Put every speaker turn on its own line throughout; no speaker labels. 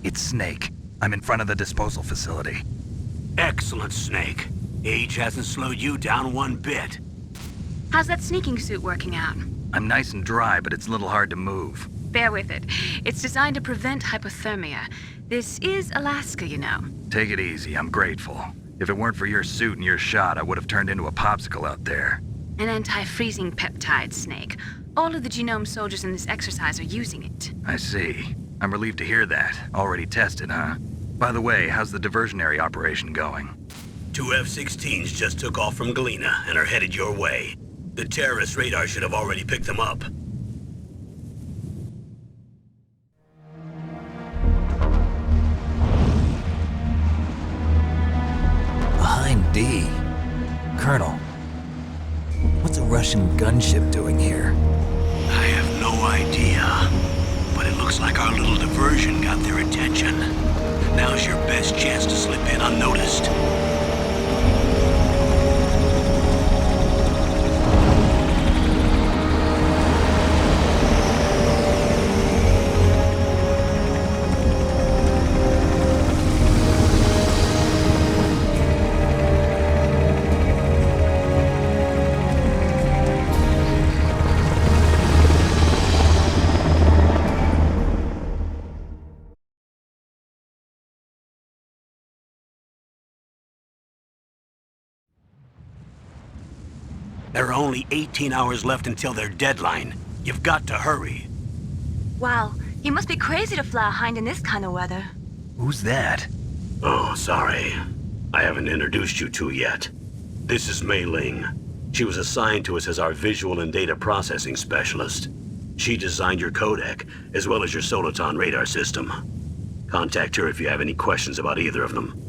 It's Snake. I'm in front of the disposal facility.
Excellent, Snake. Age hasn't slowed you down one bit.
How's that sneaking suit working out?
I'm nice and dry, but it's a little hard to move.
Bear with it. It's designed to prevent hypothermia. This is Alaska, you know.
Take it easy, I'm grateful. If it weren't for your suit and your shot, I would have turned into a popsicle out there.
An anti-freezing peptide, Snake. All of the genome soldiers in this exercise are using it.
I see. I'm relieved to hear that. Already tested, huh? By the way, how's the diversionary operation going?
2 F-16s just took off from Galena and are headed your way. The terrorist radar should have already picked them up.
Behind D. Colonel, what's a Russian gunship doing here?
I have no idea, but it looks like our little diversion got their attention. Now's your best chance to slip in unnoticed. There are only 18 hours left until their deadline. You've got to hurry.
Wow, you must be crazy to fly a hind in this kind of weather.
Who's that?
Oh, sorry. I haven't introduced you to yet. This is Mei Ling. She was assigned to us as our visual and data processing specialist. She designed your codec, as well as your Soliton radar system. Contact her if you have any questions about either of them.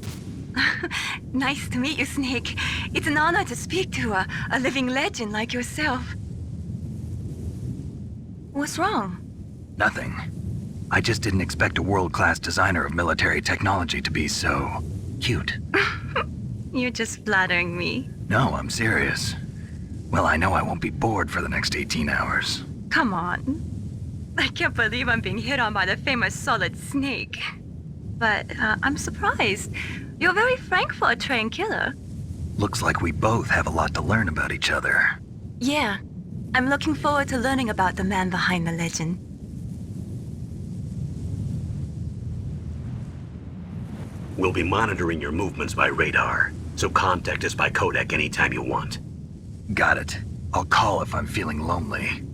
Nice to meet you, Snake. It's an honor to speak to a living legend like yourself. What's wrong?
Nothing. I just didn't expect a world-class designer of military technology to be so cute.
You're just flattering me.
No, I'm serious. Well, I know I won't be bored for the next 18 hours.
Come on. I can't believe I'm being hit on by the famous Solid Snake. But I'm surprised. You're very frank for a trained killer.
Looks like we both have a lot to learn about each other.
Yeah. I'm looking forward to learning about the man behind the legend.
We'll be monitoring your movements by radar, so contact us by codec anytime you want.
Got it. I'll call if I'm feeling lonely.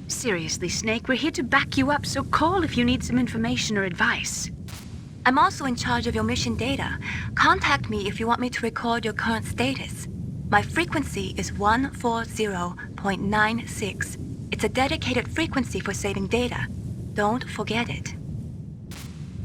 Seriously, Snake, we're here to back you up, so call if you need some information or advice. I'm also in charge of your mission data. Contact me if you want me to record your current status. My frequency is 140.96. It's a dedicated frequency for saving data. Don't forget it.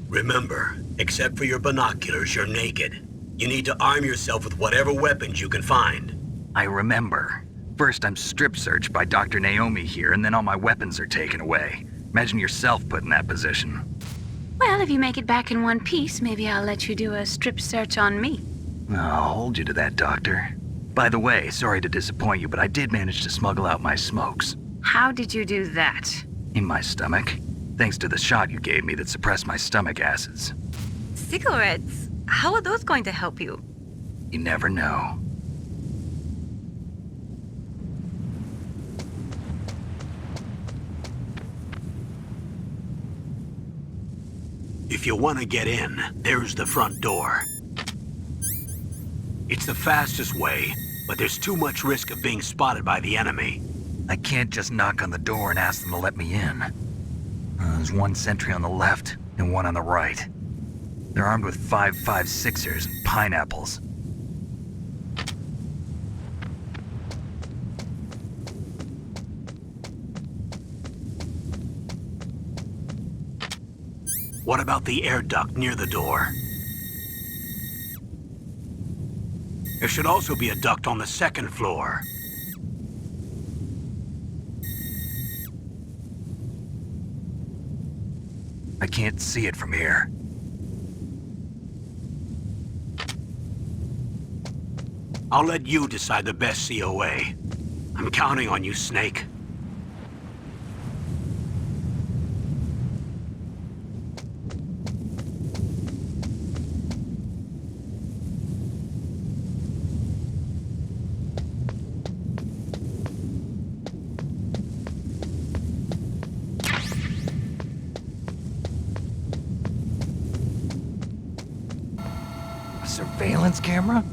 Remember, except for your binoculars, you're naked. You need to arm yourself with whatever weapons you can find.
I remember. First I'm strip searched by Dr. Naomi here, and then all my weapons are taken away. Imagine yourself put in that position.
Well, if you make it back in one piece, maybe I'll let you do a strip search on me.
I'll hold you to that, Doctor. By the way, sorry to disappoint you, but I did manage to smuggle out my smokes.
How did you do that?
In my stomach. Thanks to the shot you gave me that suppressed my stomach acids.
Cigarettes? How are those going to help you?
You never know.
If you want to get in, there's the front door. It's the fastest way, but there's too much risk of being spotted by the enemy.
I can't just knock on the door and ask them to let me in. There's one sentry on the left and one on the right. They're armed with 5.56ers and pineapples.
What about the air duct near the door? There should also be a duct on the second floor.
I can't see it from here.
I'll let you decide the best COA. I'm counting on you, Snake.
surveillance camera?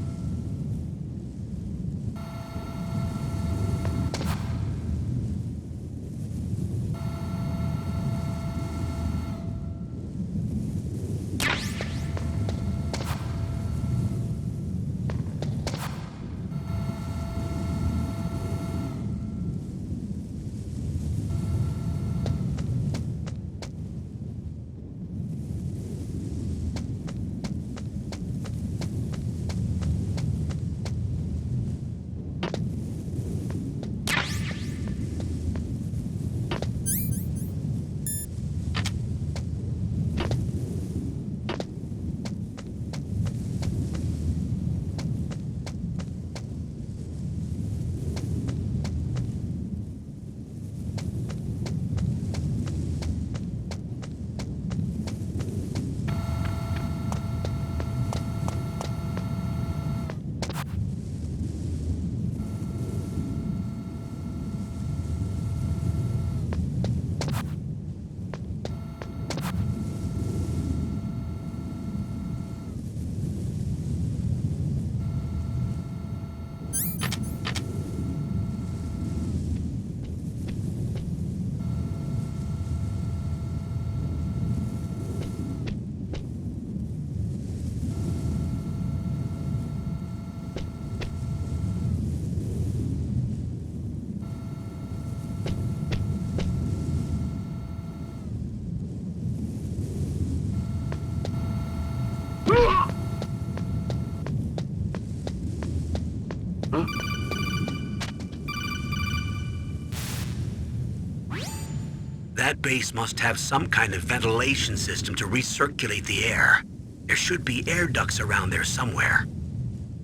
That base must have some kind of ventilation system to recirculate the air. There should be air ducts around there somewhere.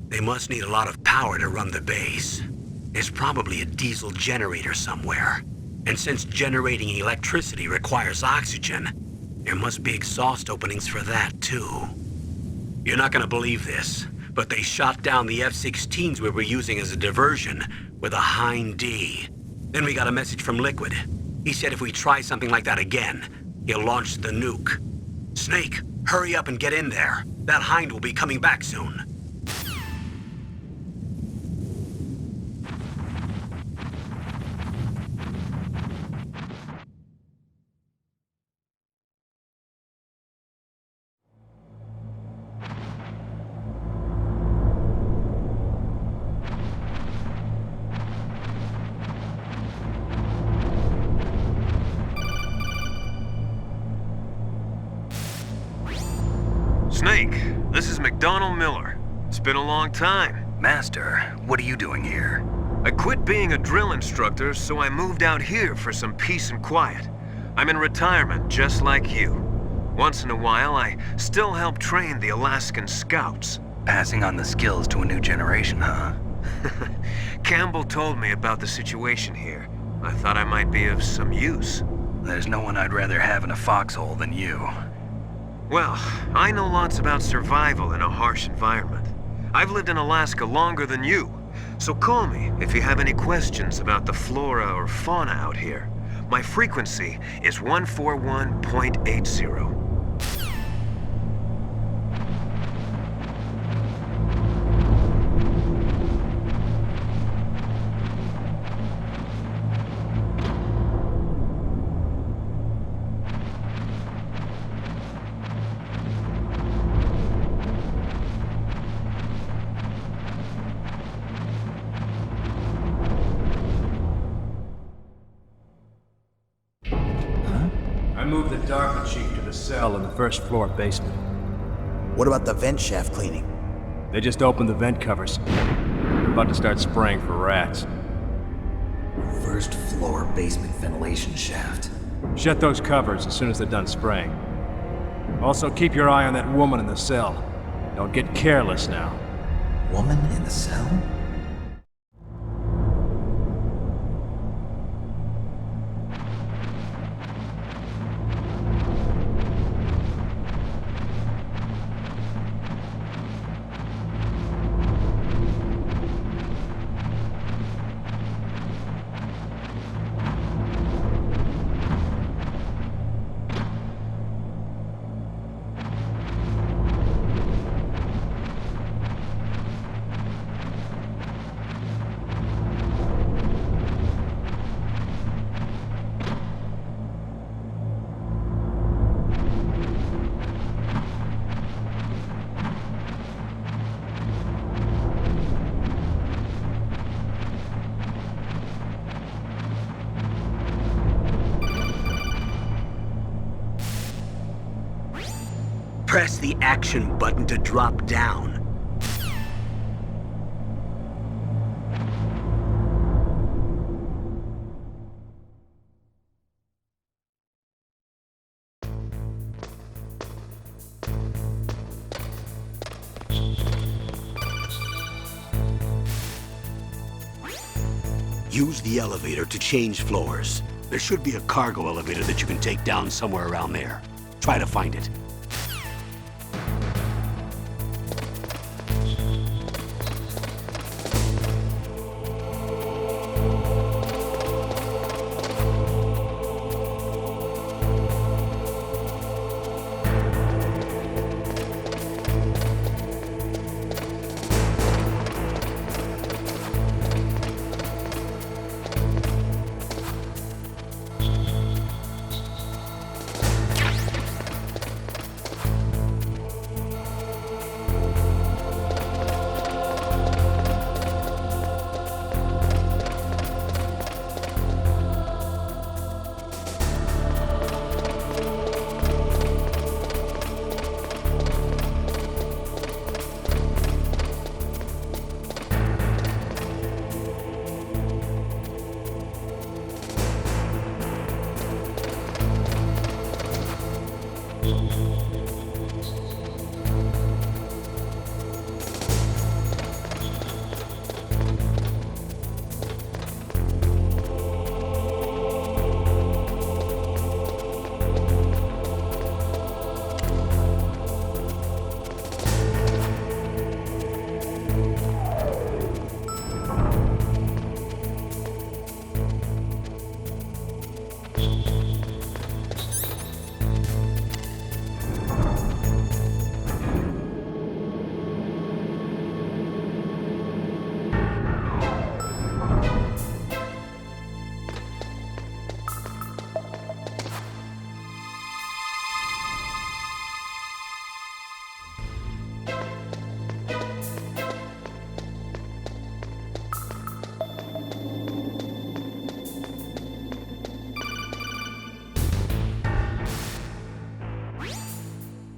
They must need a lot of power to run the base. There's probably a diesel generator somewhere. And since generating electricity requires oxygen, there must be exhaust openings for that too. You're not gonna believe this, but they shot down the F-16s we were using as a diversion with a Hind D. Then we got a message from Liquid. He said if we try something like that again, he'll launch the nuke. Snake, hurry up and get in there. That Hind will be coming back soon.
Snake, this is McDonald Miller. It's been a long time.
Master, what are you doing here?
I quit being a drill instructor, so I moved out here for some peace and quiet. I'm in retirement, just like you. Once in a while, I still help train the Alaskan Scouts.
Passing on the skills to a new generation, huh?
Campbell told me about the situation here. I thought I might be of some use.
There's no one I'd rather have in a foxhole than you.
Well, I know lots about survival in a harsh environment. I've lived in Alaska longer than you, so call me if you have any questions about the flora or fauna out here. My frequency is 141.80.
I moved the Darker Chief to the cell in the first floor basement.
What about the vent shaft cleaning?
They just opened the vent covers. They're about to start spraying for rats.
First floor basement ventilation shaft.
Shut those covers as soon as they're done spraying. Also, keep your eye on that woman in the cell. Don't get careless now.
Woman in the cell?
Press the action button to drop down. Use the elevator to change floors. There should be a cargo elevator that you can take down somewhere around there. Try to find it.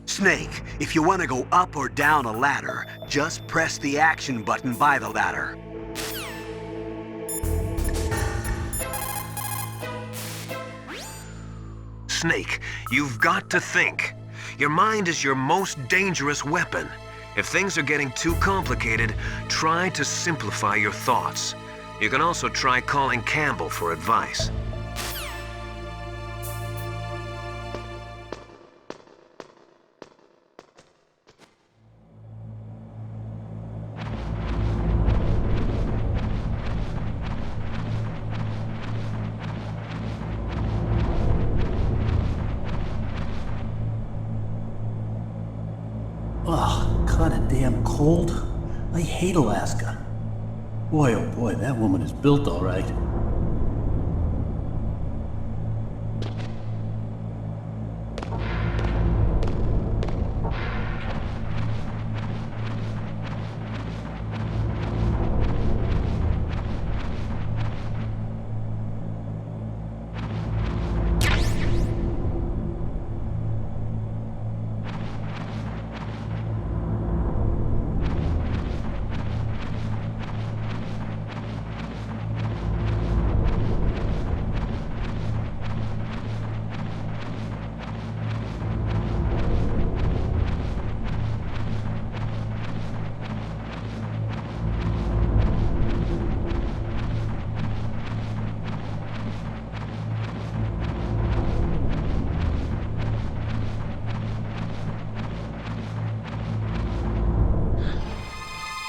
Snake, if you want to go up or down a ladder, just press the action button by the ladder.
Snake, you've got to think. Your mind is your most dangerous weapon. If things are getting too complicated, try to simplify your thoughts. You can also try calling Campbell for advice.
Ugh, kinda damn cold. I hate Alaska. Boy, oh boy, that woman is built all right.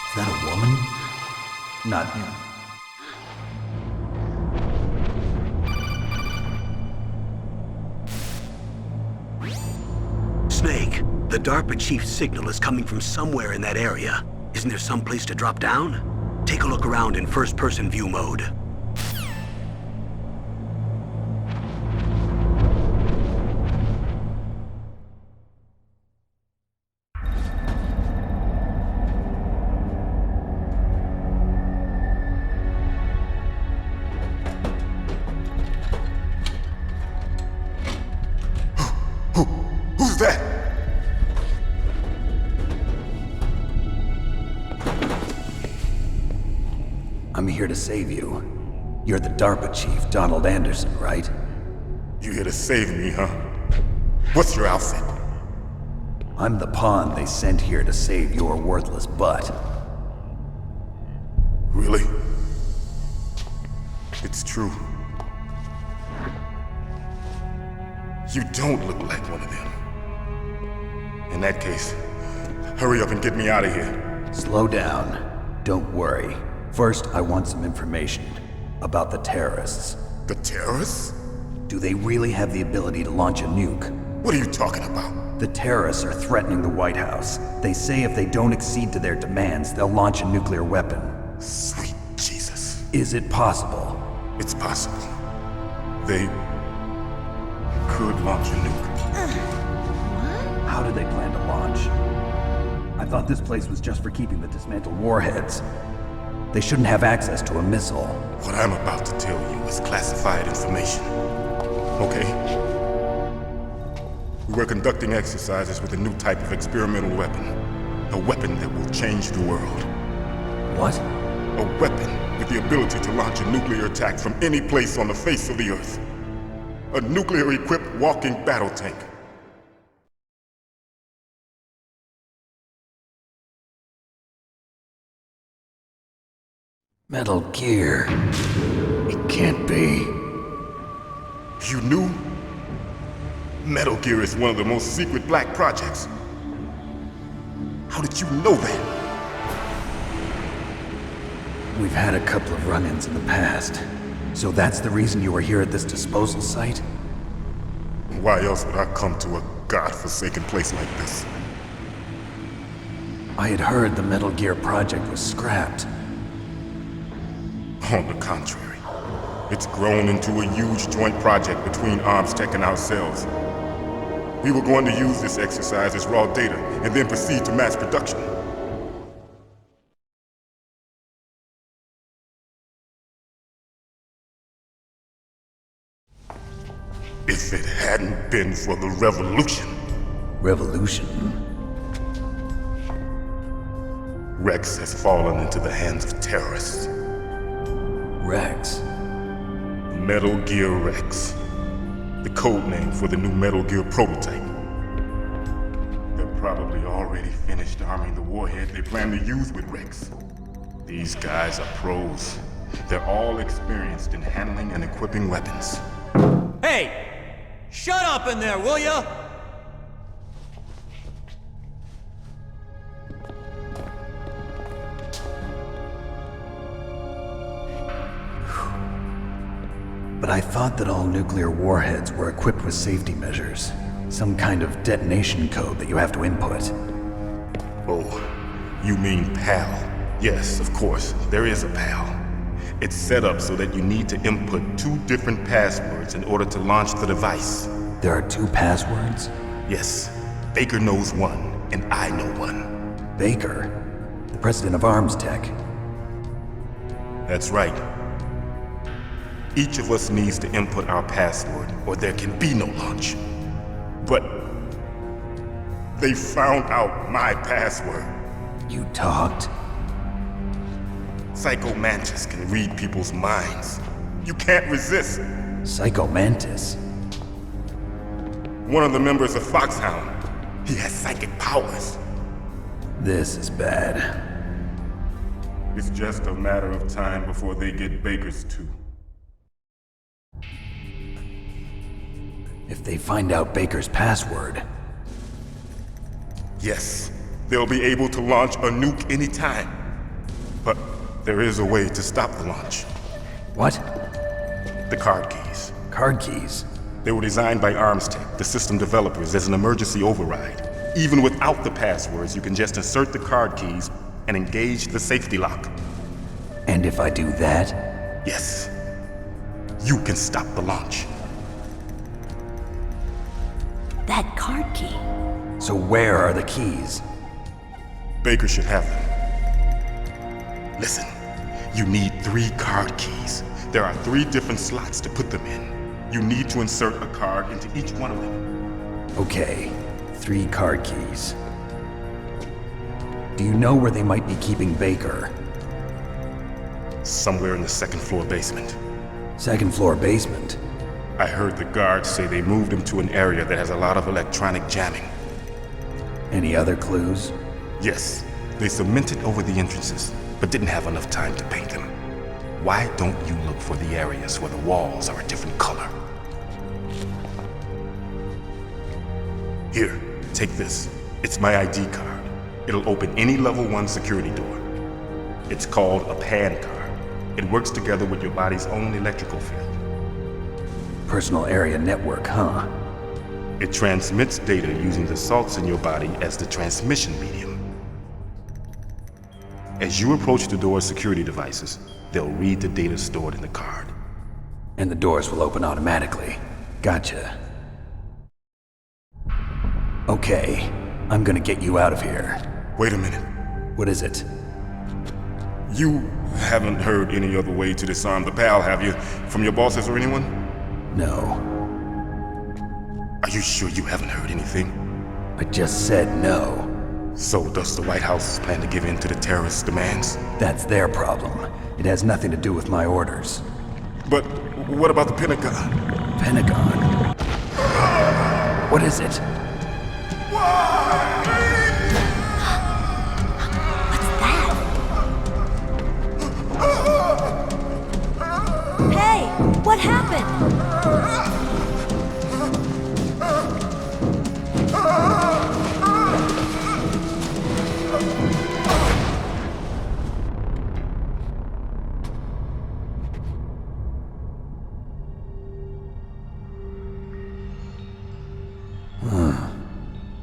Is that a woman? Not him.
Snake, the DARPA chief's signal is coming from somewhere in that area. Isn't there some place to drop down? Take a look around in first-person view mode.
Who's that?
I'm here to save you. You're the DARPA chief, Donald Anderson, right?
You here to save me, huh? What's your outfit?
I'm the pawn they sent here to save your worthless butt.
Really? It's true. You don't look like one of them. In that case, hurry up and get me out of here.
Slow down. Don't worry. First, I want some information about the terrorists.
The terrorists?
Do they really have the ability to launch a nuke?
What are you talking about?
The terrorists are threatening the White House. They say if they don't accede to their demands, they'll launch a nuclear weapon.
Sweet Jesus.
Is it possible?
It's possible. They could launch a nuke.
How do they plan to launch? I thought this place was just for keeping the dismantled warheads. They shouldn't have access to a missile.
What I'm about to tell you is classified information. Okay? We were conducting exercises with a new type of experimental weapon. A weapon that will change the world.
What?
A weapon with the ability to launch a nuclear attack from any place on the face of the Earth. A nuclear-equipped walking battle tank.
Metal Gear. It can't be.
You knew? Metal Gear is one of the most secret black projects. How did you know that?
We've had a couple of run-ins in the past. So that's the reason you were here at this disposal site?
Why else would I come to a godforsaken place like this?
I had heard the Metal Gear project was scrapped.
On the contrary, it's grown into a huge joint project between ArmsTech and ourselves. We were going to use this exercise as raw data and then proceed to mass production. If it hadn't been for the revolution.
Revolution?
Rex has fallen into the hands of terrorists.
Rex?
Metal Gear Rex. The codename for the new Metal Gear prototype. They're probably already finished arming the warhead they plan to use with Rex. These guys are pros. They're all experienced in handling and equipping weapons.
Hey! Shut up in there, will ya?
But I thought that all nuclear warheads were equipped with safety measures. Some kind of detonation code that you have to input.
Oh, you mean PAL? Yes, of course, there is a PAL. It's set up so that you need to input 2 different passwords in order to launch the device.
There are 2 passwords?
Yes, Baker knows one, and I know one.
Baker? The president of ArmsTech?
That's right. Each of us needs to input our password, or there can be no launch. But they found out my password.
You talked?
Psycho Mantis can read people's minds. You can't resist.
Psycho Mantis?
One of the members of Foxhound. He has psychic powers.
This is bad.
It's just a matter of time before they get Baker's too.
If they find out Baker's password...
Yes, they'll be able to launch a nuke anytime. But there is a way to stop the launch.
What?
The card keys.
Card keys?
They were designed by ArmsTech, the system developers, as an emergency override. Even without the passwords, you can just insert the card keys and engage the safety lock.
And if I do that?
Yes. You can stop the launch.
That card key.
So where are the keys?
Baker should have them. Listen, you need 3 card keys. There are 3 different slots to put them in. You need to insert a card into each one of them.
Okay, 3 card keys. Do you know where they might be keeping Baker?
Somewhere in the second floor basement.
Second floor basement?
I heard the guards say they moved him to an area that has a lot of electronic jamming.
Any other clues?
Yes, they cemented over the entrances, but didn't have enough time to paint them. Why don't you look for the areas where the walls are a different color? Here, take this. It's my ID card. It'll open any level 1 security door. It's called a PAN card. It works together with your body's own electrical field.
Personal area network, huh?
It transmits data using the salts in your body as the transmission medium. As you approach the door's security devices, they'll read the data stored in the card.
And the doors will open automatically. Gotcha. Okay, I'm gonna get you out of here.
Wait a minute.
What is it?
You haven't heard any other way to disarm the PAL, have you? From your bosses or anyone?
No.
Are you sure you haven't heard anything?
I just said no.
So does the White House plan to give in to the terrorists' demands?
That's their problem. It has nothing to do with my orders.
But what about the Pentagon?
Pentagon? What is it?
Hey, what happened?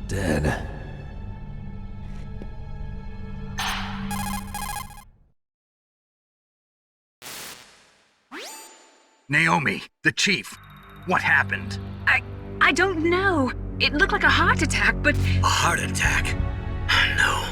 Dead.
Naomi, the chief. What happened?
I don't know. It looked like a heart attack, but...
A heart attack? No.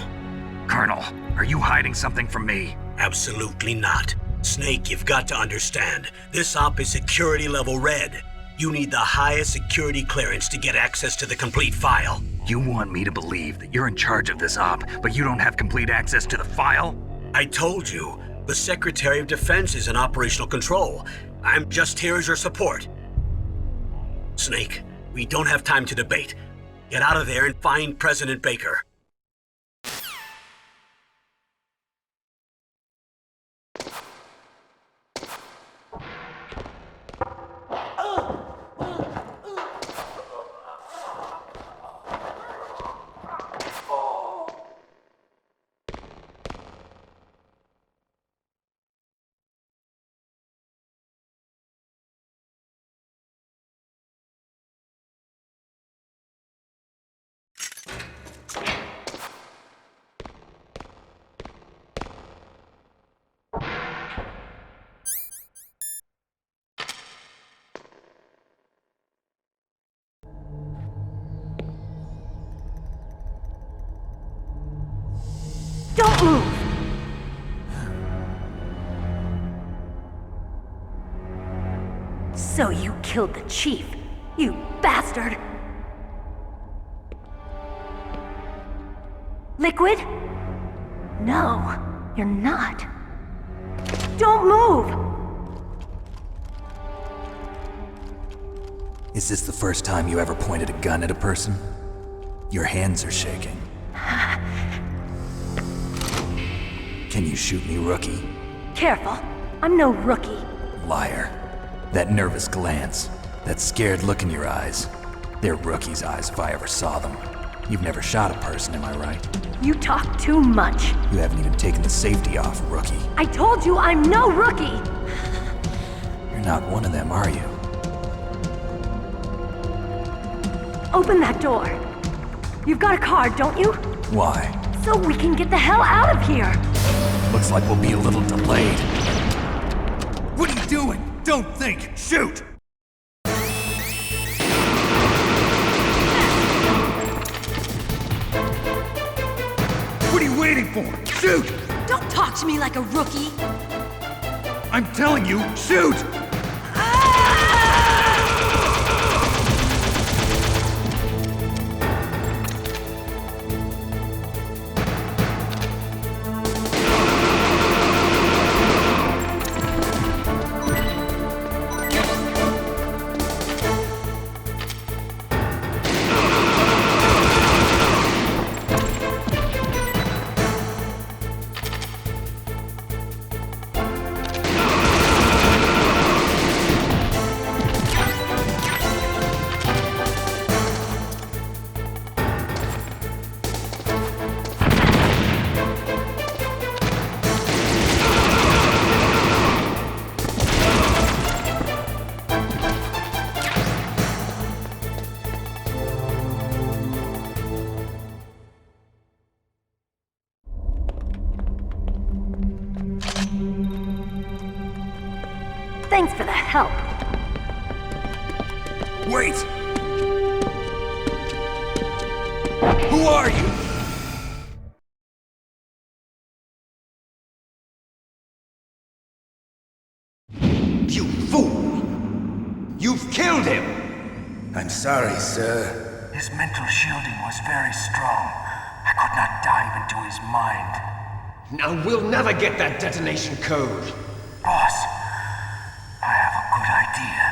Colonel, are you hiding something from me?
Absolutely not. Snake, you've got to understand. This op is security level red. You need the highest security clearance to get access to the complete file.
You want me to believe that you're in charge of this op, but you don't have complete access to the file?
I told you, the Secretary of Defense is in operational control. I'm just here as your support. Snake, we don't have time to debate. Get out of there and find President Baker.
Don't move! So you killed the chief, you bastard! Liquid? No, you're not. Don't move!
Is this the first time you ever pointed a gun at a person? Your hands are shaking. Can you shoot me, rookie?
Careful, I'm no rookie.
Liar. That nervous glance, that scared look in your eyes. They're rookie's eyes if I ever saw them. You've never shot a person, am I right?
You talk too much.
You haven't even taken the safety off, rookie.
I told you I'm no rookie!
You're not one of them, are you?
Open that door. You've got a card, don't you?
Why?
So we can get the hell out of here!
Looks like we'll be a little delayed.
What are you doing? Don't think! Shoot! What are you waiting for? Shoot!
Don't talk to me like a rookie!
I'm telling you, shoot!
Thanks for the help.
Wait! Who are you?
You fool! You've killed him!
I'm sorry, sir.
His mental shielding was very strong. I could not dive into his mind.
Now we'll never get that detonation code.
Boss, I have a good idea.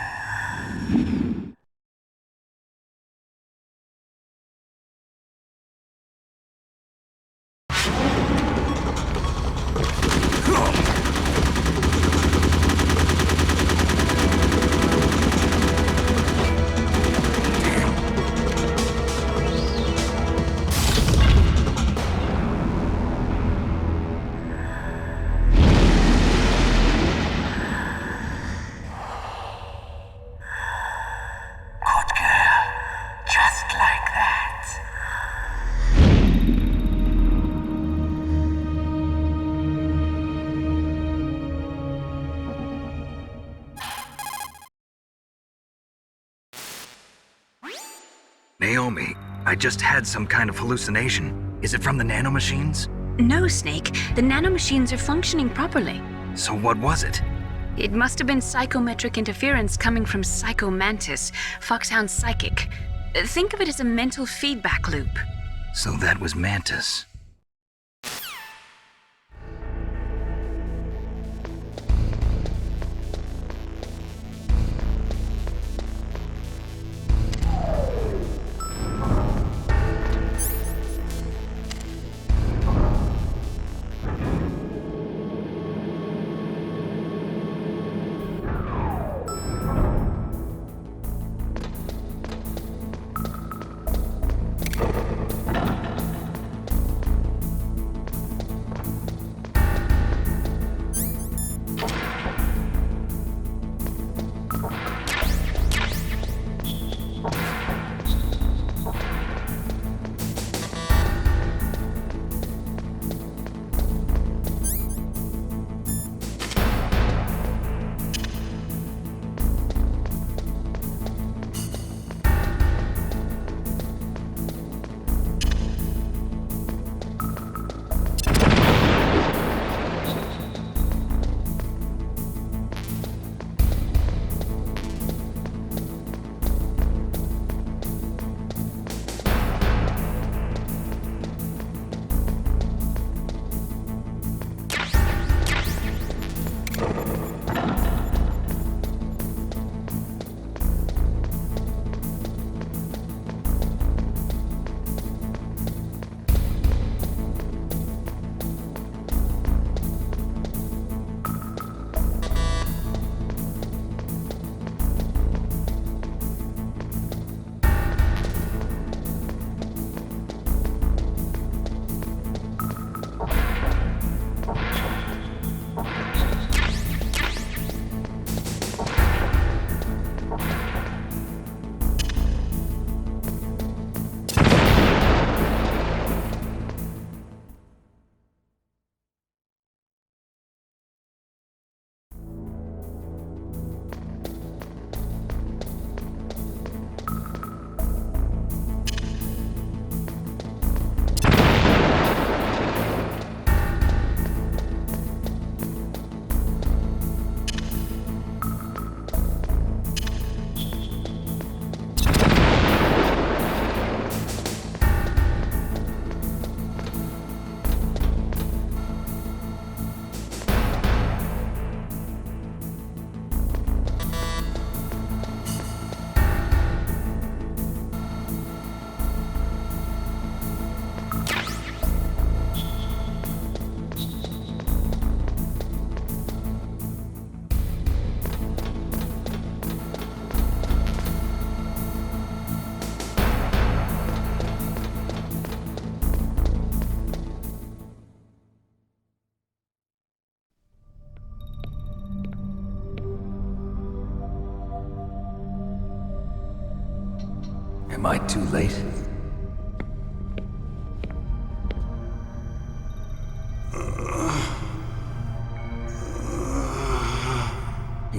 Naomi, I just had some kind of hallucination. Is it from the nanomachines?
No, Snake. The nanomachines are functioning properly.
So what was it?
It must have been psychometric interference coming from Psycho Mantis, Foxhound's psychic. Think of it as a mental feedback loop.
So that was Mantis.
Am I too late?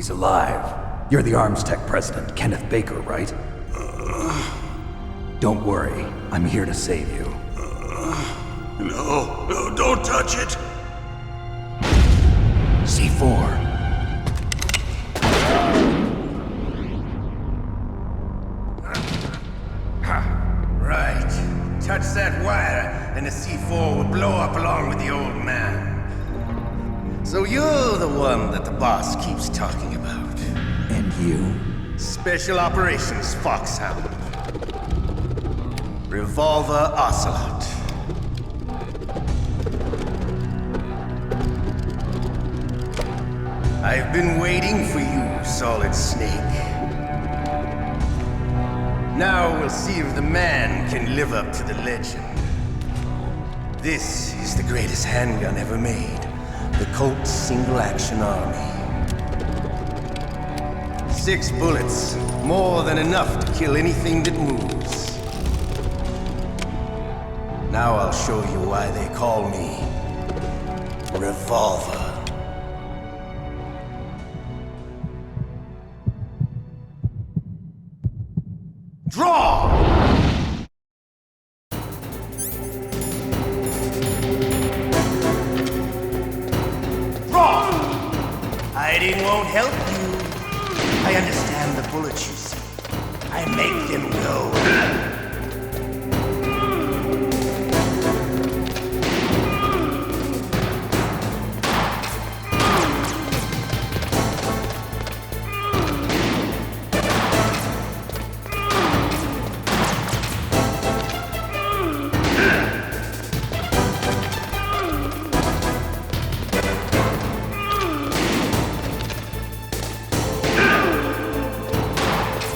He's alive. You're the Arms Tech president, Kenneth Baker, right? Don't worry, I'm here to save you.
No, don't touch it!
C4.
Right. Touch that wire, and the C4 will blow up along with the old man. So you're the one that the boss keeps talking about.
And you?
Special Operations Foxhound. Revolver Ocelot. I've been waiting for you, Solid Snake. Now we'll see if the man can live up to the legend. This is the greatest handgun ever made. The Colt's Single Action Army. 6 bullets, more than enough to kill anything that moves. Now I'll show you why they call me Revolver. Draw! Draw! Hiding won't help you. I understand the bullets you see. I make them go.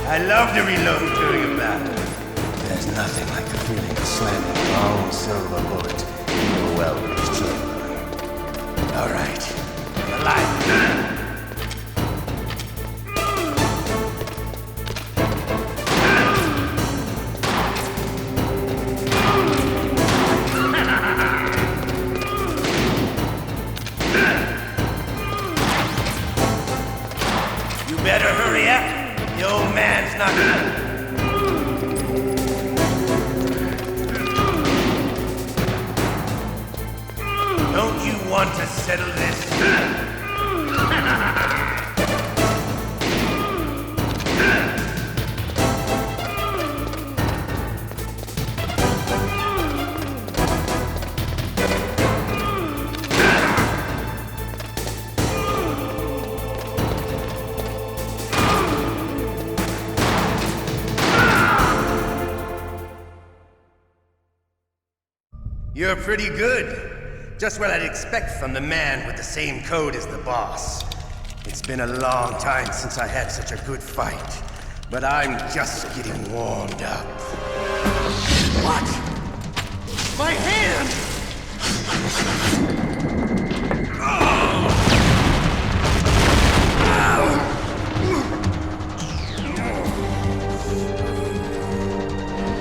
I love to reload during a battle. There's nothing like the feeling of slamming a long silver bullet into a well-placed chamber. All right, I'm alive. You better hurry up. The old man's not gonna... Don't you want to settle this? You're pretty good. Just what I'd expect from the man with the same code as the boss. It's been a long time since I had such a good fight, but I'm just getting warmed up. What? My hand!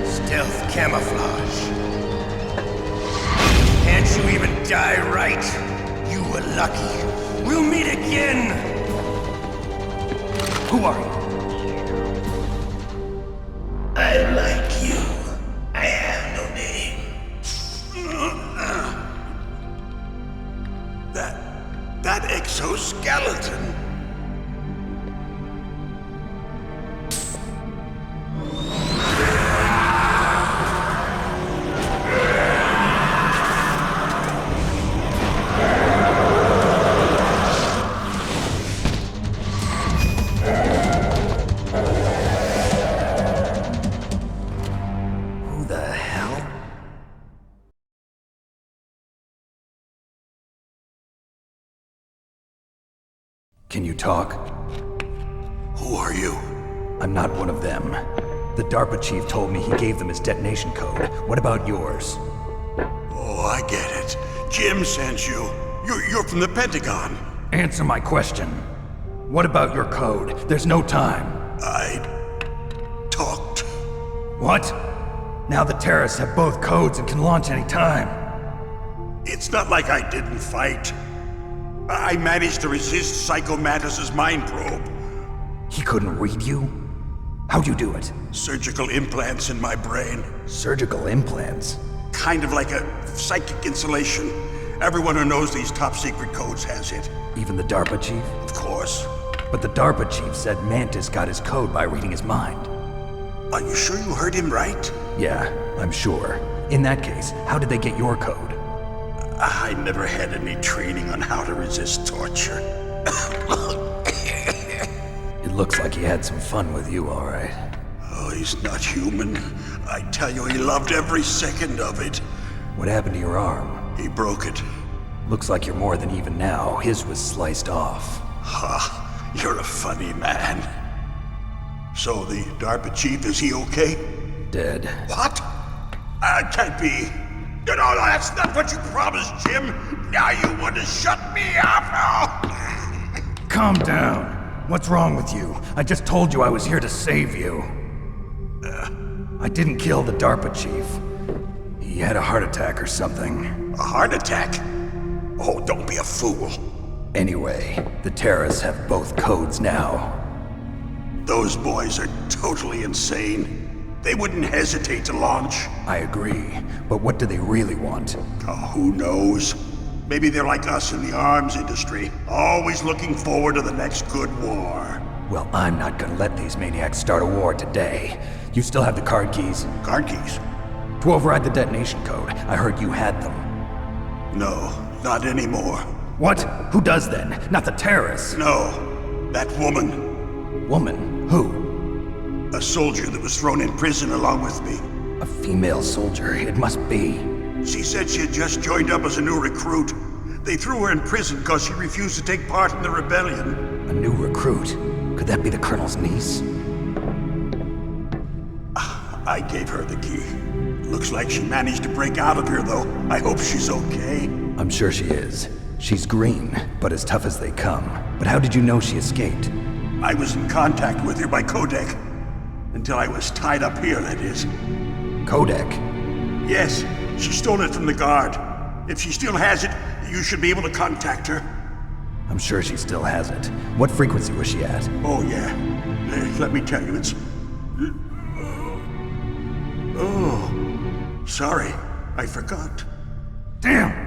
Stealth camouflage. Can't you even die right? You were lucky. We'll meet again! Who are you? I like you. I have no name.
That exoskeleton.
Can you talk?
Who are you?
I'm not one of them. The DARPA chief told me he gave them his detonation code. What about yours?
Oh, I get it. Jim sent you. You're from the Pentagon.
Answer my question. What about your code? There's no time.
I talked.
What? Now the terrorists have both codes and can launch any time.
It's not like I didn't fight.
I managed to resist Psycho Mantis's mind probe.
He couldn't read you? How'd you do it?
Surgical implants in my brain.
Surgical implants?
Kind of like a psychic insulation. Everyone who knows these top secret codes has it.
Even the DARPA chief?
Of course.
But the DARPA chief said Mantis got his code by reading his mind.
Are you sure you heard him right?
Yeah, I'm sure. In that case, how did they get your code?
I never had any training on how to resist torture.
It looks like he had some fun with you, all right.
Oh, he's not human. I tell you, he loved every second of it.
What happened to your arm?
He broke it.
Looks like you're more than even now. His was sliced off.
Ha, you're a funny man. So the DARPA chief, is he okay?
Dead.
What? Can't be. You know, that's not what you promised, Jim. Now you want to shut me up?
Calm down. What's wrong with you? I just told you I was here to save you. I didn't kill the DARPA chief. He had a heart attack or something.
A heart attack? Oh, don't be a fool.
Anyway, the terrorists have both codes now.
Those boys are totally insane. They wouldn't hesitate to launch.
I agree, but what do they really want?
Oh, who knows? Maybe they're like us in the arms industry, always looking forward to the next good war.
Well, I'm not gonna let these maniacs start a war today. You still have the card keys?
Card keys?
To override the detonation code. I heard you had them.
No, not anymore.
What? Who does then? Not the terrorists?
No, that woman.
Woman? Who?
A soldier that was thrown in prison along with me.
A female soldier, it must be.
She said she had just joined up as a new recruit. They threw her in prison because she refused to take part in the rebellion.
A new recruit? Could that be the Colonel's niece?
I gave her the key. Looks like she managed to break out of here, though. I hope she's okay.
I'm sure she is. She's green, but as tough as they come. But how did you know she escaped?
I was in contact with her by codec. Until I was tied up here, that is.
Codec?
Yes, she stole it from the guard. If she still has it, you should be able to contact her.
I'm sure she still has it. What frequency was she at?
Oh, yeah. Let me tell you, it's... Oh, sorry. I forgot.
Damn!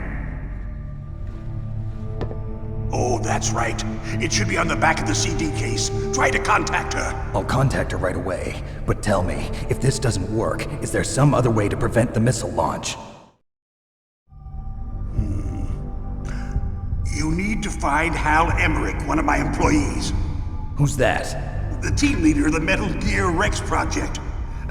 Oh, that's right. It should be on the back of the CD case. Try to contact her.
I'll contact her right away. But tell me, if this doesn't work, is there some other way to prevent the missile launch?
You need to find Hal Emmerich, one of my employees.
Who's that?
The team leader of the Metal Gear Rex project.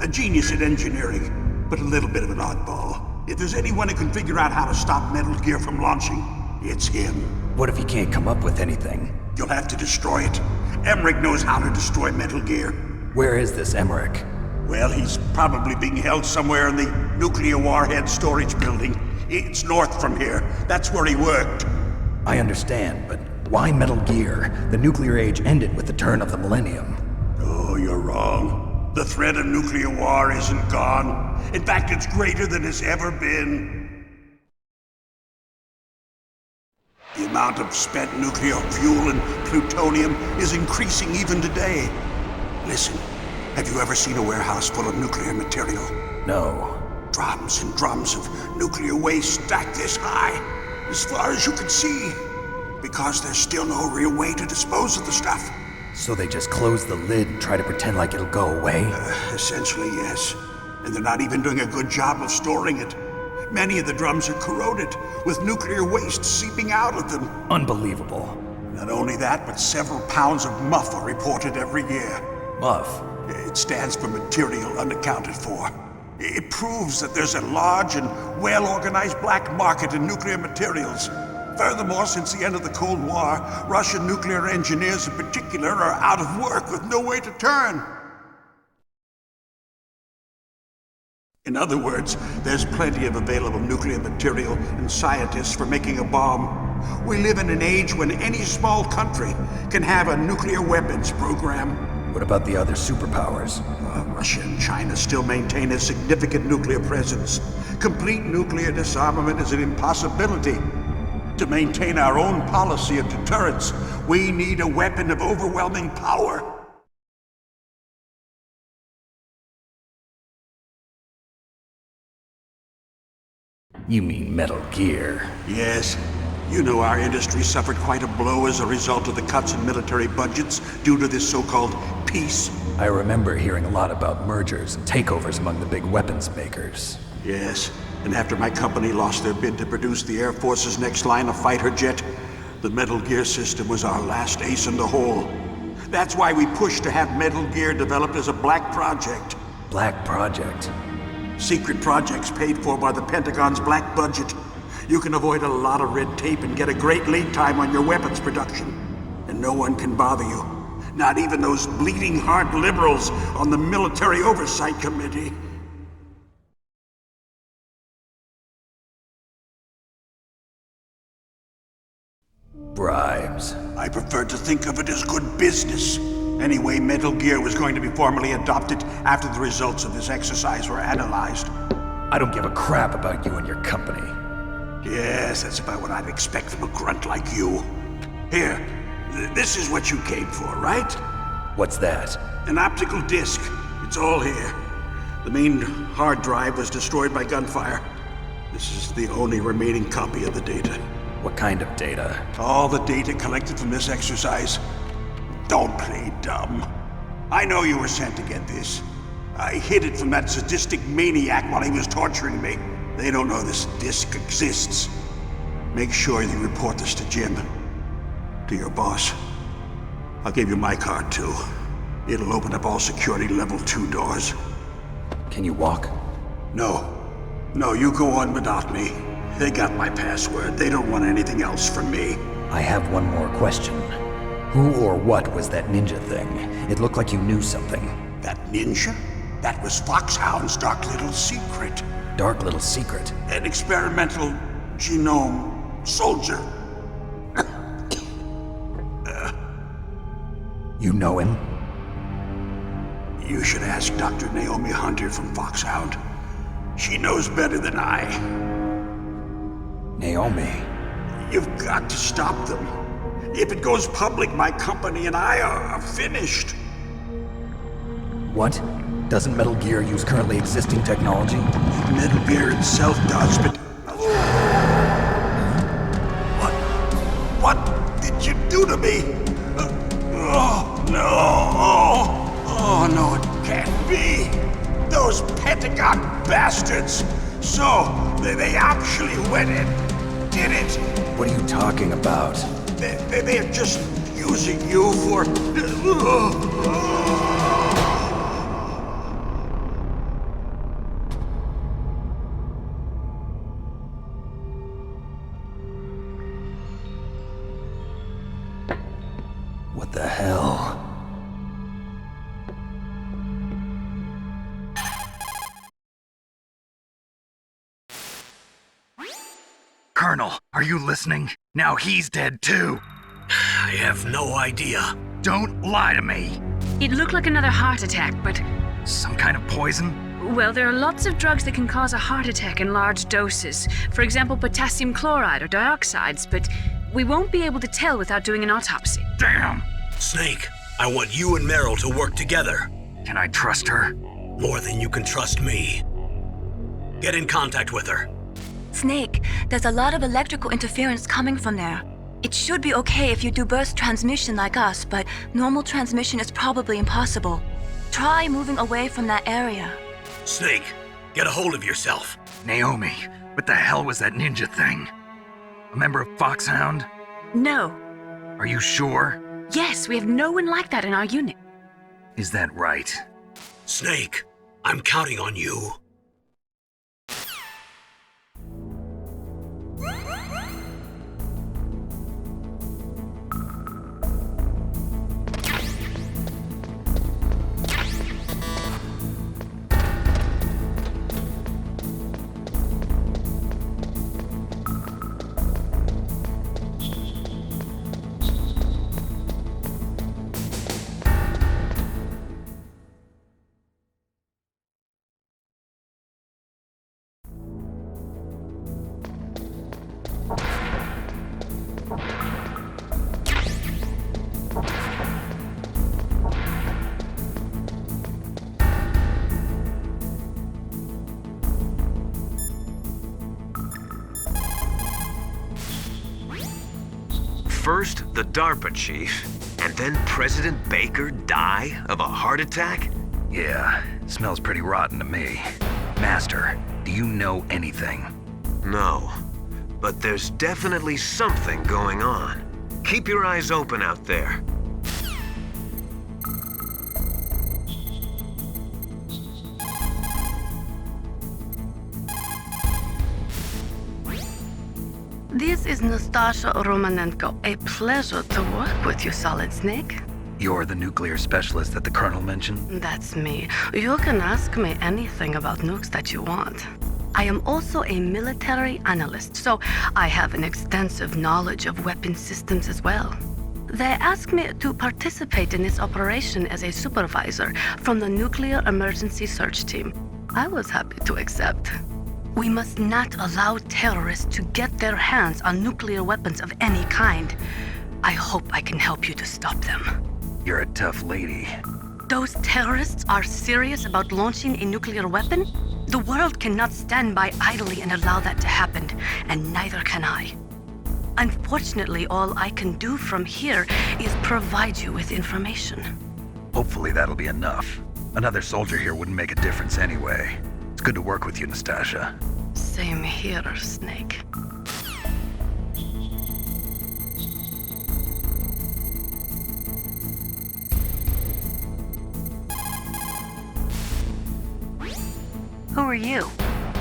A genius at engineering, but a little bit of an oddball. If there's anyone who can figure out how to stop Metal Gear from launching, it's him.
What if he can't come up with anything?
You'll have to destroy it. Emmerich knows how to destroy Metal Gear.
Where is this Emmerich?
Well, he's probably being held somewhere in the nuclear warhead storage building. It's north from here. That's where he worked.
I understand, but why Metal Gear? The nuclear age ended with the turn of the millennium.
Oh, you're wrong. The threat of nuclear war isn't gone. In fact, it's greater than it's ever been. The amount of spent nuclear fuel and plutonium is increasing even today. Listen, have you ever seen a warehouse full of nuclear material?
No.
Drums and drums of nuclear waste stacked this high, as far as you can see, because there's still no real way to dispose of the stuff.
So they just close the lid and try to pretend like it'll go away?
Essentially, yes. And they're not even doing a good job of storing it. Many of the drums are corroded, with nuclear waste seeping out of them.
Unbelievable.
Not only that, but several pounds of MUF are reported every year.
MUF?
It stands for material unaccounted for. It proves that there's a large and well-organized black market in nuclear materials. Furthermore, since the end of the Cold War, Russian nuclear engineers in particular are out of work with no way to turn. In other words, there's plenty of available nuclear material and scientists for making a bomb. We live in an age when any small country can have a nuclear weapons program.
What about the other superpowers?
Russia and China still maintain a significant nuclear presence. Complete nuclear disarmament is an impossibility. To maintain our own policy of deterrence, we need a weapon of overwhelming power.
You mean Metal Gear?
Yes. You know our industry suffered quite a blow as a result of the cuts in military budgets due to this so-called peace.
I remember hearing a lot about mergers and takeovers among the big weapons makers.
Yes, and after my company lost their bid to produce the Air Force's next line of fighter jet, the Metal Gear system was our last ace in the hole. That's why we pushed to have Metal Gear developed as a black project.
Black project?
Secret projects paid for by the Pentagon's black budget. You can avoid a lot of red tape and get a great lead time on your weapons production. And no one can bother you. Not even those bleeding heart liberals on the Military Oversight Committee.
Bribes.
I prefer to think of it as good business. Anyway, Metal Gear was going to be formally adopted after the results of this exercise were analyzed.
I don't give a crap about you and your company.
Yes, that's about what I'd expect from a grunt like you. Here, this is what you came for, right?
What's that?
An optical disc. It's all here. The main hard drive was destroyed by gunfire. This is the only remaining copy of the data.
What kind of data?
All the data collected from this exercise. Don't play dumb. I know you were sent to get this. I hid it from that sadistic maniac while he was torturing me. They don't know this disc exists. Make sure you report this to Jim. To your boss. I'll give you my card too. It'll open up all security level 2 doors.
Can you walk?
No. No, you go on without me. They got my password. They don't want anything else from me.
I have one more question. Who or what was that ninja thing? It looked like you knew something.
That ninja? That was Foxhound's dark little secret.
Dark little secret?
An experimental genome soldier.
You know him?
You should ask Dr. Naomi Hunter from Foxhound. She knows better than I.
Naomi?
You've got to stop them. If it goes public, my company and I are finished.
What? Doesn't Metal Gear use currently existing technology?
Metal Gear itself does, but... What did you do to me? Oh, no. Oh, no, it can't be. Those Pentagon bastards. So, they actually went and did it.
What are you talking about?
They're just using you for...
What the hell?
Colonel, are you listening? Now he's dead too.
I have no idea.
Don't lie to me.
It looked like another heart attack, but...
Some kind of poison?
Well, there are lots of drugs that can cause a heart attack in large doses. For example, potassium chloride or dioxides, but we won't be able to tell without doing an autopsy.
Damn!
Snake, I want you and Meryl to work together.
Can I trust her?
More than you can trust me. Get in contact with her.
Snake, there's a lot of electrical interference coming from there. It should be okay if you do burst transmission like us, but normal transmission is probably impossible. Try moving away from that area.
Snake, get a hold of yourself.
Naomi, what the hell was that ninja thing? A member of Foxhound?
No.
Are you sure?
Yes, we have no one like that in our unit.
Is that right?
Snake, I'm counting on you.
first the DARPA chief, and then President Baker die of a heart attack?
Yeah, smells pretty rotten to me. Master, do you know anything?
No, but there's definitely something going on. Keep your eyes open out there.
This is Nastasha Romanenko. A pleasure to work with you, Solid Snake.
You're the nuclear specialist that the Colonel mentioned?
That's me. You can ask me anything about nukes that you want. I am also a military analyst, so I have an extensive knowledge of weapon systems as well. They asked me to participate in this operation as a supervisor from the Nuclear Emergency Search Team. I was happy to accept. We must not allow terrorists to get their hands on nuclear weapons of any kind. I hope I can help you to stop them.
You're a tough lady.
Those terrorists are serious about launching a nuclear weapon? The world cannot stand by idly and allow that to happen, and neither can I. Unfortunately, all I can do from here is provide you with information.
Hopefully that'll be enough. Another soldier here wouldn't make a difference anyway. It's good to work with you, Nastasha.
Same here, Snake.
Who are you?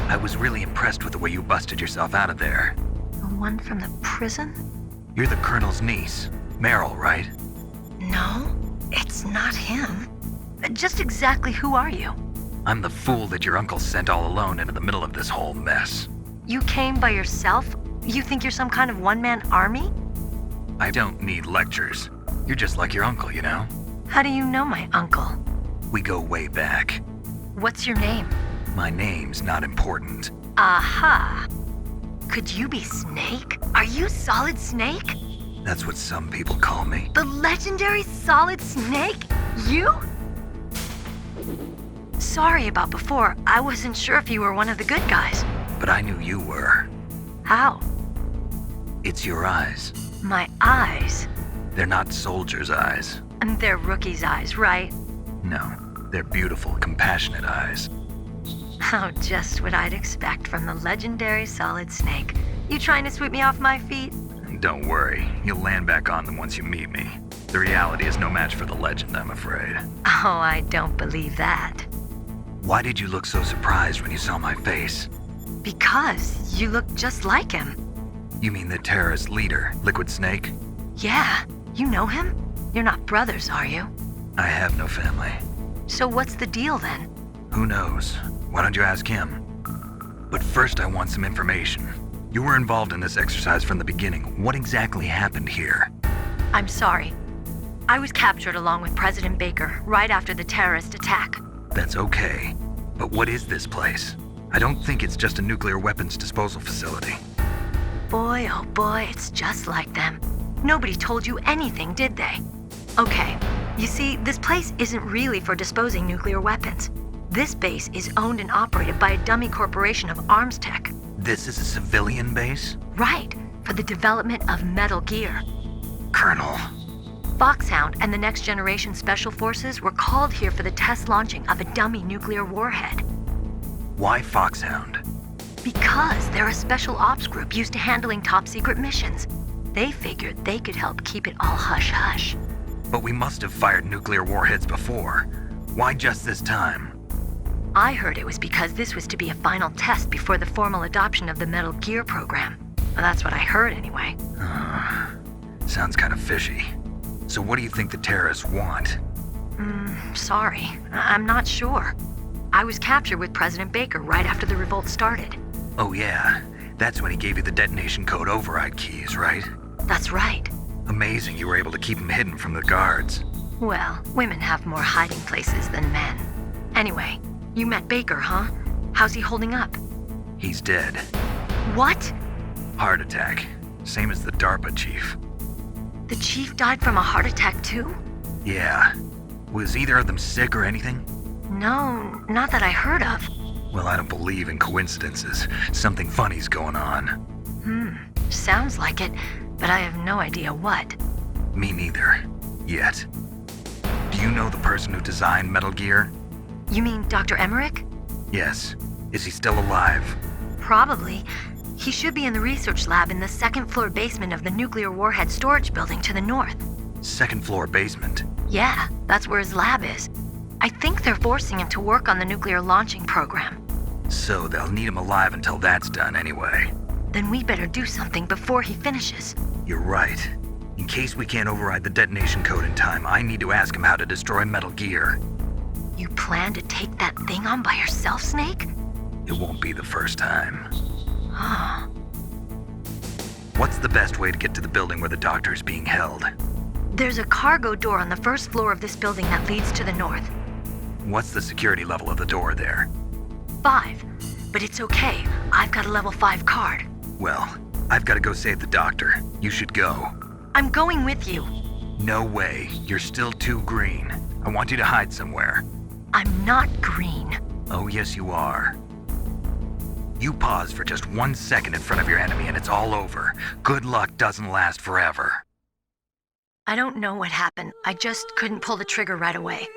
I was really impressed with the way you busted yourself out of there.
The one from the prison?
You're the Colonel's niece, Meryl, right?
No, it's not him. Just exactly who are you?
I'm the fool that your uncle sent all alone into the middle of this whole mess.
You came by yourself? You think you're some kind of one-man army?
I don't need lectures. You're just like your uncle, you know?
How do you know my uncle?
We go way back.
What's your name?
My name's not important.
Aha! Could you be Snake? Are you Solid Snake?
That's what some people call me.
The legendary Solid Snake? You? Sorry about before. I wasn't sure if you were one of the good guys.
But I knew you were.
How?
It's your eyes.
My eyes?
They're not soldiers' eyes.
And they're rookies' eyes, right?
No, they're beautiful, compassionate eyes.
Oh, just what I'd expect from the legendary Solid Snake. You trying to sweep me off my feet?
Don't worry, you'll land back on them once you meet me. The reality is no match for the legend, I'm afraid.
Oh, I don't believe that.
Why did you look so surprised when you saw my face?
Because you look just like him.
You mean the terrorist leader, Liquid Snake?
Yeah, you know him? You're not brothers, are you?
I have no family.
So what's the deal then?
Who knows? Why don't you ask him? But first I want some information. You were involved in this exercise from the beginning. What exactly happened here?
I'm sorry. I was captured along with President Baker right after the terrorist attack.
That's okay. But what is this place? I don't think it's just a nuclear weapons disposal facility.
Boy, oh boy, it's just like them. Nobody told you anything, did they? Okay, you see, this place isn't really for disposing nuclear weapons. This base is owned and operated by a dummy corporation of arms tech.
This is a civilian base?
Right, for the development of Metal Gear.
Colonel.
Foxhound and the Next Generation Special Forces were called here for the test launching of a dummy nuclear warhead.
Why Foxhound?
Because they're a special ops group used to handling top-secret missions. They figured they could help keep it all hush-hush.
But we must have fired nuclear warheads before. Why just this time?
I heard it was because this was to be a final test before the formal adoption of the Metal Gear program. Well, that's what I heard anyway.
Sounds kind of fishy. So what do you think the terrorists want?
Sorry. I'm not sure. I was captured with President Baker right after the revolt started.
Oh yeah, that's when he gave you the detonation code override keys, right?
That's right.
Amazing you were able to keep him hidden from the guards.
Well, women have more hiding places than men. Anyway, you met Baker, huh? How's he holding up?
He's dead.
What?
Heart attack. Same as the DARPA chief.
The chief died from a heart attack too?
Yeah. Was either of them sick or anything?
No, not that I heard of.
Well, I don't believe in coincidences. Something funny's going on.
Sounds like it. but I have no idea what.
Me neither. Yet. Do you know the person who designed Metal Gear?
You mean Dr. Emmerich?
Yes. Is he still alive?
Probably. He should be in the research lab in the second-floor basement of the nuclear warhead storage building to the north.
Second-floor basement?
Yeah, that's where his lab is. I think they're forcing him to work on the nuclear launching program.
So they'll need him alive until that's done anyway.
Then we better do something before he finishes.
You're right. In case we can't override the detonation code in time, I need to ask him how to destroy Metal Gear.
You plan to take that thing on by yourself, Snake?
It won't be the first time.
Huh.
What's the best way to get to the building where the doctor is being held?
There's a cargo door on the first floor of this building that leads to the north.
What's the security level of the door there?
5. But it's okay. I've got a level 5 card.
Well, I've got to go save the doctor. You should go.
I'm going with you.
No way. You're still too green. I want you to hide somewhere.
I'm not green.
Oh, yes, you are. You pause for just 1 second in front of your enemy and it's all over. Good luck doesn't last forever.
I don't know what happened. I just couldn't pull the trigger right away.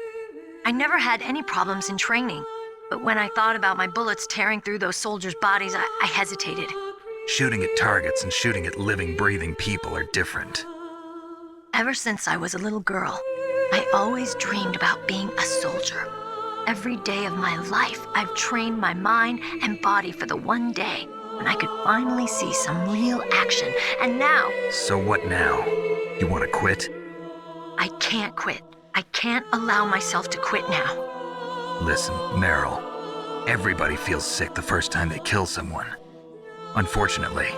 I never had any problems in training, but when I thought about my bullets tearing through those soldiers' bodies, I hesitated.
Shooting at targets and shooting at living, breathing people are different.
Ever since I was a little girl, I always dreamed about being a soldier. Every day of my life, I've trained my mind and body for the one day when I could finally see some real action, and now...
So what now? You want to quit?
I can't quit. I can't allow myself to quit now.
Listen, Meryl, everybody feels sick the first time they kill someone. Unfortunately,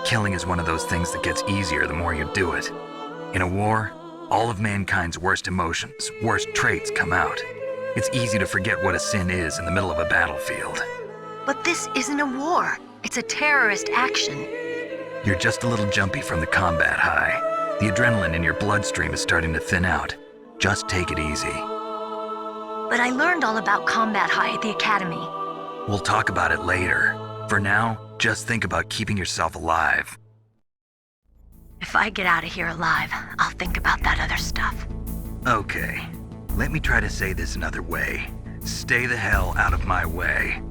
killing is one of those things that gets easier the more you do it. In a war, all of mankind's worst emotions, worst traits come out. It's easy to forget what a sin is in the middle of a battlefield.
But this isn't a war. It's a terrorist action.
You're just a little jumpy from the combat high. The adrenaline in your bloodstream is starting to thin out. Just take it easy.
But I learned all about combat high at the academy.
We'll talk about it later. For now, just think about keeping yourself alive.
If I get out of here alive, I'll think about that other stuff.
Okay. Let me try to say this another way. Stay the hell out of my way.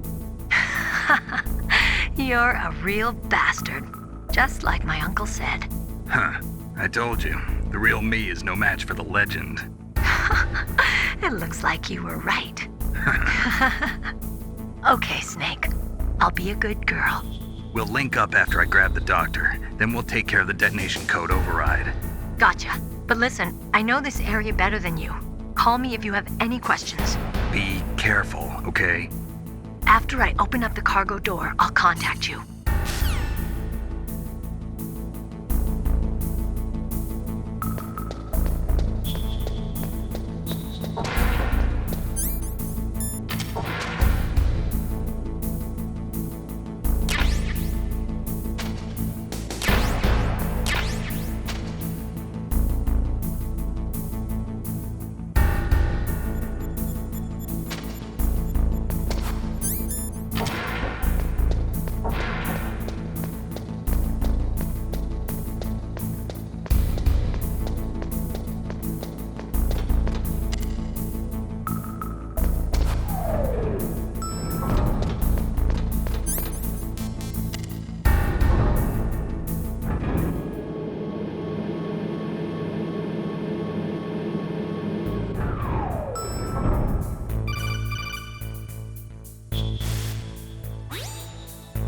You're a real bastard. Just like my uncle said.
Huh. I told you. The real me is no match for the legend.
It looks like you were right. Okay, Snake. I'll be a good girl.
We'll link up after I grab the doctor. Then we'll take care of the detonation code override.
Gotcha. But listen, I know this area better than you. Call me if you have any questions.
Be careful, okay?
After I open up the cargo door, I'll contact you.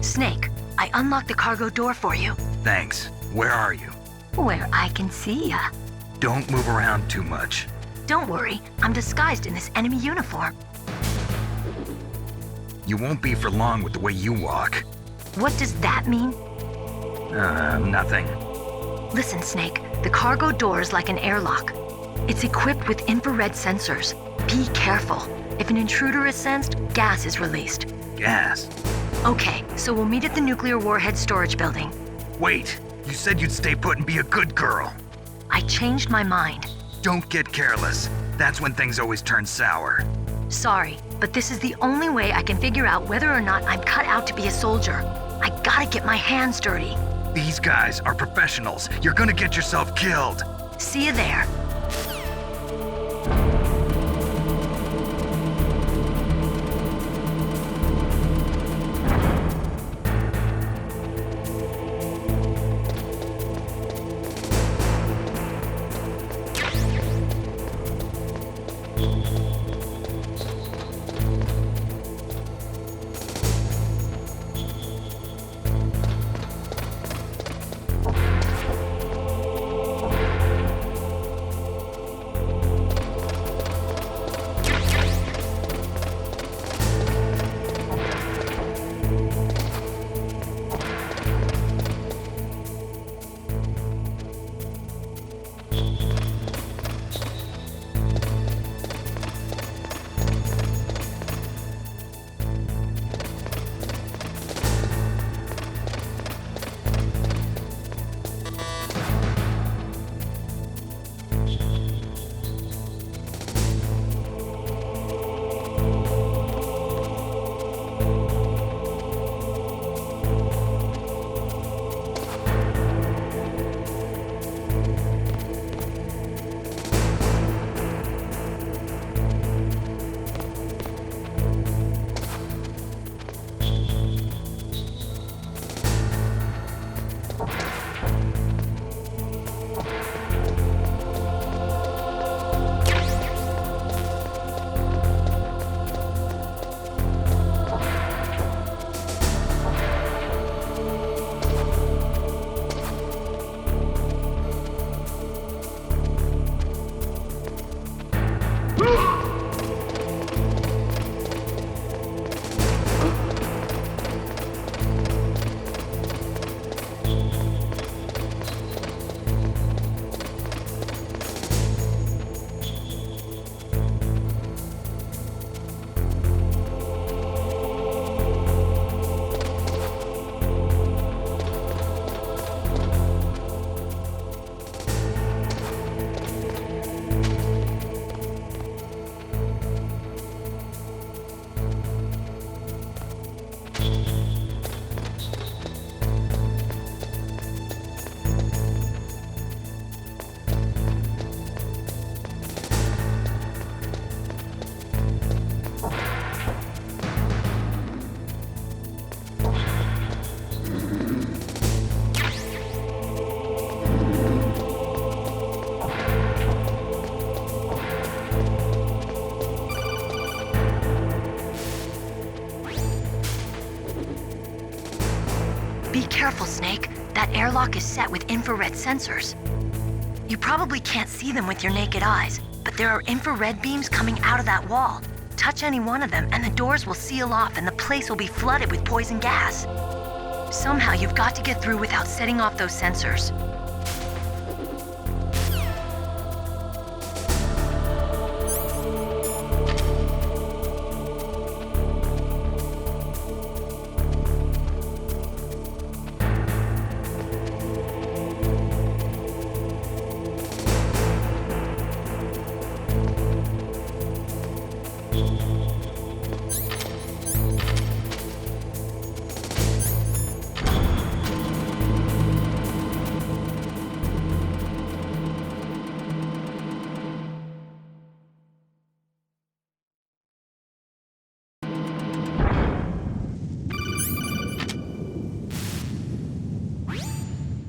Snake, I unlocked the cargo door for you.
Thanks. Where are you?
Where I can see ya.
Don't move around too much.
Don't worry, I'm disguised in this enemy uniform.
You won't be for long with the way you walk.
What does that mean?
Nothing.
Listen, Snake, the cargo door is like an airlock. It's equipped with infrared sensors. Be careful. If an intruder is sensed, gas is released.
Gas?
Okay, so we'll meet at the nuclear warhead storage building.
Wait, you said you'd stay put and be a good girl.
I changed my mind.
Don't get careless. That's when things always turn sour.
Sorry, but this is the only way I can figure out whether or not I'm cut out to be a soldier. I gotta get my hands dirty.
These guys are professionals. You're gonna get yourself killed.
See you there. Be careful, Snake. That airlock is set with infrared sensors. You probably can't see them with your naked eyes, but there are infrared beams coming out of that wall. Touch any one of them and the doors will seal off and the place will be flooded with poison gas. Somehow you've got to get through without setting off those sensors.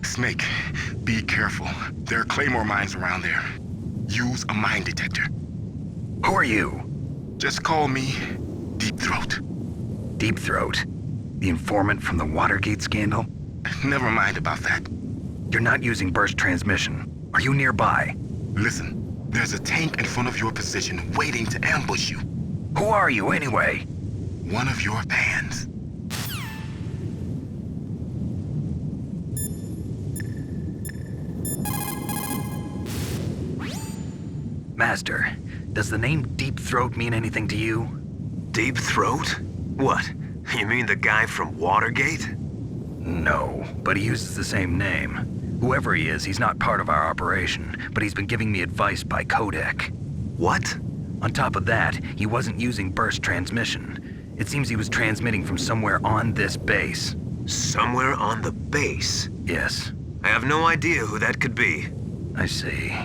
Snake, be careful. There are claymore mines around there. Use a mine detector.
Who are you?
Just call me Deep Throat.
Deep Throat? The informant from the Watergate scandal?
Never mind about that.
You're not using burst transmission. Are you nearby?
Listen, there's a tank in front of your position waiting to ambush you.
Who are you anyway?
One of your fans.
Master, does the name Deep Throat mean anything to you?
Deep Throat? What? You mean the guy from Watergate?
No, but he uses the same name. Whoever he is, he's not part of our operation, but he's been giving me advice by codec.
What?
On top of that, he wasn't using burst transmission. It seems he was transmitting from somewhere on this base.
Somewhere on the base.
Yes,
I have no idea who that could be.
I see.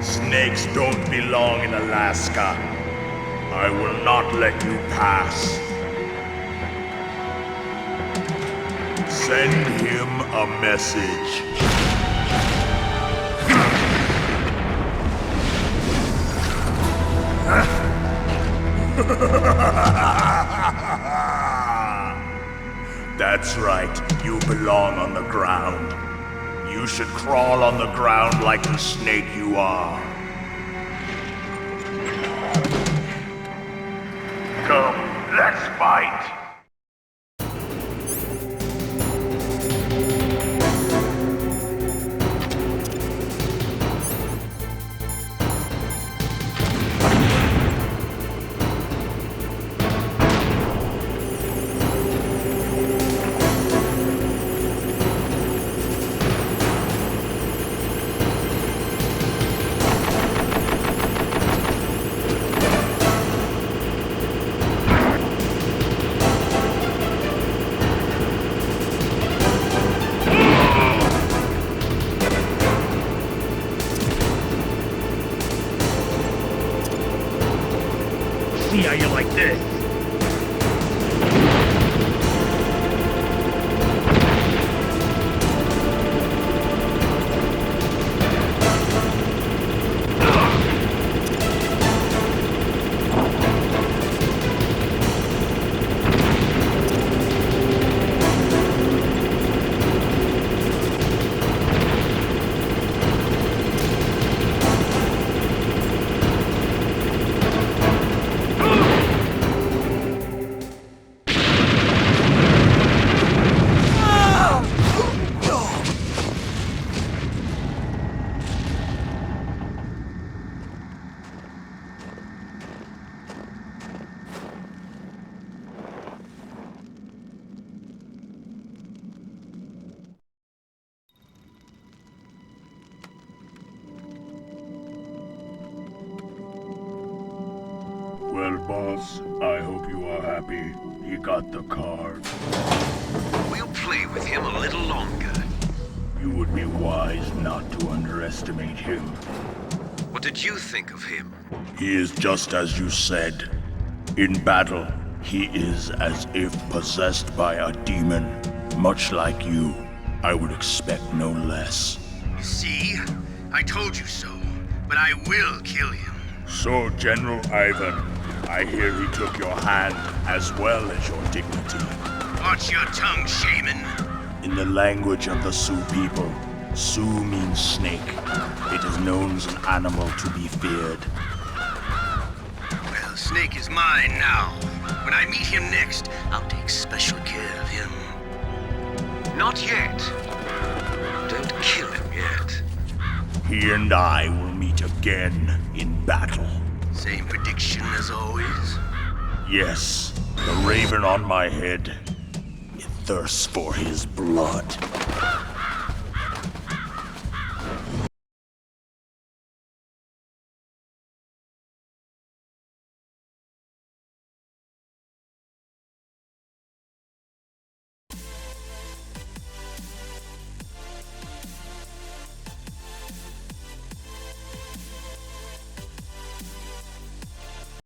Snakes don't belong in Alaska. I will not let you pass. Send him a message. That's right, you belong on the ground. You should crawl on the ground like the snake you are. Come, let's fight! See how you like this? Well, boss, I hope you are happy. He got the card.
We'll play with him a little longer.
You would be wise not to underestimate him.
What did you think of him?
He is just as you said. In battle, he is as if possessed by a demon. Much like you, I would expect no less.
See? I told you so, but I will kill him.
So, General Ivan, I hear he took your hand as well as your dignity.
Watch your tongue, shaman.
In the language of the Sioux people, Sioux means snake. It is known as an animal to be feared.
Well, Snake is mine now. When I meet him next, I'll take special care of him.
Not yet. Don't kill him yet.
He and I will meet again in battle.
Same prediction as always?
Yes, the raven on my head. It thirsts for his blood.